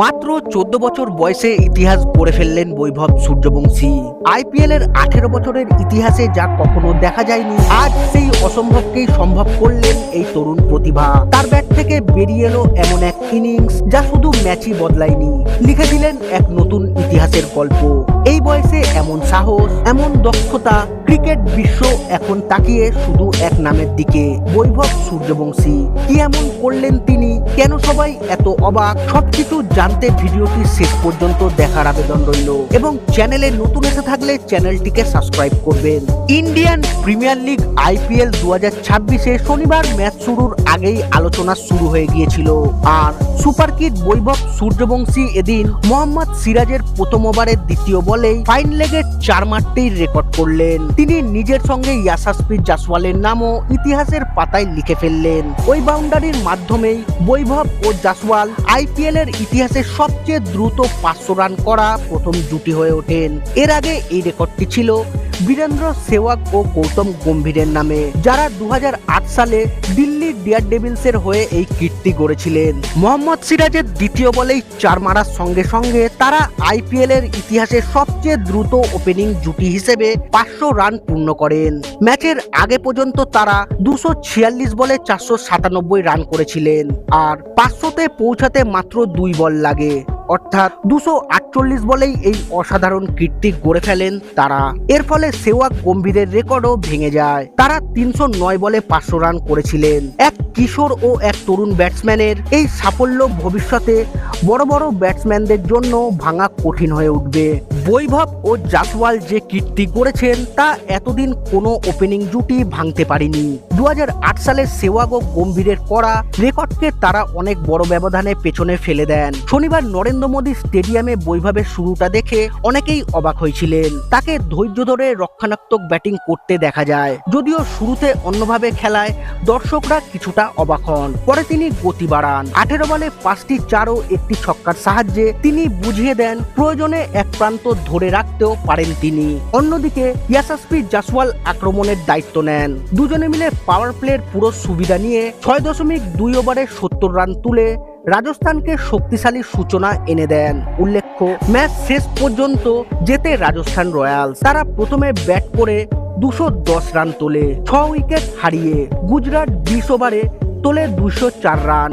মাত্র 14 বছর বয়সে ইতিহাস গড়ে ফেললেন বৈভব সূর্যবংশী। আইপিএল এর 18 বছরের ইতিহাসে যা কখনো দেখা যায়নি, আজ সেই অসম্ভবকেই সম্ভব করলেন এই তরুণ প্রতিভা। তার ব্যাট থেকে বেরিয়ে এলো এমন এক ইনিংস যা শুধু ম্যাচই বদলায়নি, লিখে দিলেন এক নতুন ইতিহাসের গল্প। এই বয়সে এমন সাহস, এমন দক্ষতা, ক্রিকেট বিশ্ব এখন তাকিয়ে শুধু এক নামের দিকে, বৈভব সূর্যবংশী। কি এমন করলেন তিনি, কেন সবাই এত অবাক, সবকিছু জানতে ভিডিওটি শেষ পর্যন্ত দেখার আবেদন রইল। এবং চ্যানেলে নতুন এসে থাকলে চ্যানেলটিকে সাবস্ক্রাইব করবেন। ইন্ডিয়ান প্রিমিয়ার লিগ আইপিএল 2026-এ শনিবার ম্যাচ শুরুর আগেই আলোচনা শুরু হয়ে গিয়েছিল। আর সুপার কিড বৈভব সূর্যবংশী এদিন মোহাম্মদ সিরাজের প্রথম ওভারের দ্বিতীয় বলেই ফাইন লেগে 4 মারতেই রেকর্ড করলেন। তিনি নিজের সঙ্গে ইয়াশাসপ্রীত জাসওয়ালের নামও ইতিহাসের পাতায় লিখে ফেললেন। ওই বাউন্ডারির মাধ্যমেই বৈভব ও জাসওয়াল আইপিএল এর ইতিহাসে সবচেয়ে দ্রুত 500 রান করা প্রথম জুটি হয়ে ওঠেন। এর আগে এই রেকর্ডটি ছিল বীরেন্দ্র সেহবাগ ও গৌতম গম্ভীরের নামে, যারা 2008 সালে দিল্লি ডেয়ারডেভিলসের হয়ে এই কীর্তি গড়েছিলেন। মোহাম্মদ সিরাজের দ্বিতীয় বলেই 4 মারার সঙ্গে সঙ্গে তারা আইপিএল এর ইতিহাসে সবচেয়ে দ্রুত ওপেনিং জুটি হিসেবে 500 রান পূর্ণ করেন। ম্যাচের আগে পর্যন্ত তারা 246 বলে 497 রান করেছিলেন, আর 500-তে পৌঁছাতে মাত্র 2 বল লাগে, অর্থাৎ 248 বলেই এই অসাধারণ কীর্তি গড়ে ফেলেন তারা। এর ফলে সেহবাগ গম্ভীরের রেকর্ডও ভেঙে যায়। তারা 309 বলে 500 রান করেছিলেন। এক কিশোর ও এক তরুণ ব্যাটসম্যানের এই সাফল্য ভবিষ্যতে বড় বড় ব্যাটসম্যানদের জন্য ভাঙা কঠিন হয়ে উঠবে। বৈভব ও জাসওয়াল যে কীর্তি গড়েছেন তা এতদিন কোনো ওপেনিং জুটি ভাঙতে পারেনি। 2008 সালে সেহবাগ ও গম্ভীরের করা রেকর্ডকে তারা অনেক বড় ব্যবধানে পেছনে ফেলে দেন। শনিবার নরেন্দ্র মোদী স্টেডিয়ামে বৈভবের শুরুটা দেখে অনেকেই অবাক হয়েছিলেন। তাকে ধৈর্য ধরে রক্ষণাত্মক ব্যাটিং করতে দেখা যায়। যদিও শুরুতে অন্যভাবে খেলায় দর্শকরা কিছুটা অবাক হন, পরে তিনি গতি বাড়ান। 18 বলে 5টি 4 ও 1টি ছক্কার সাহায্যে তিনি বুঝিয়ে দেন প্রয়োজনে এক প্রান্ত ধরে রাখতেও পারেন তিনি। অন্যদিকে ইয়াশাসপ্রীত জাসওয়াল আক্রমণের দায়িত্ব নেন। দুজনে মিলে পাওয়ার প্লের পুরো সুবিধা নিয়ে 6.2 ওভারে 70 রান তুলে রাজস্থানকে শক্তিশালী সূচনা এনে দেন। উল্লেখ্য, ম্যাচ শেষ পর্যন্ত জেতে রাজস্থান রয়্যালস। তারা প্রথমে ব্যাট করে 210 রান তোলে, 6 উইকেট হারিয়ে। গুজরাট 20 ওভারে তোলে 204 রান।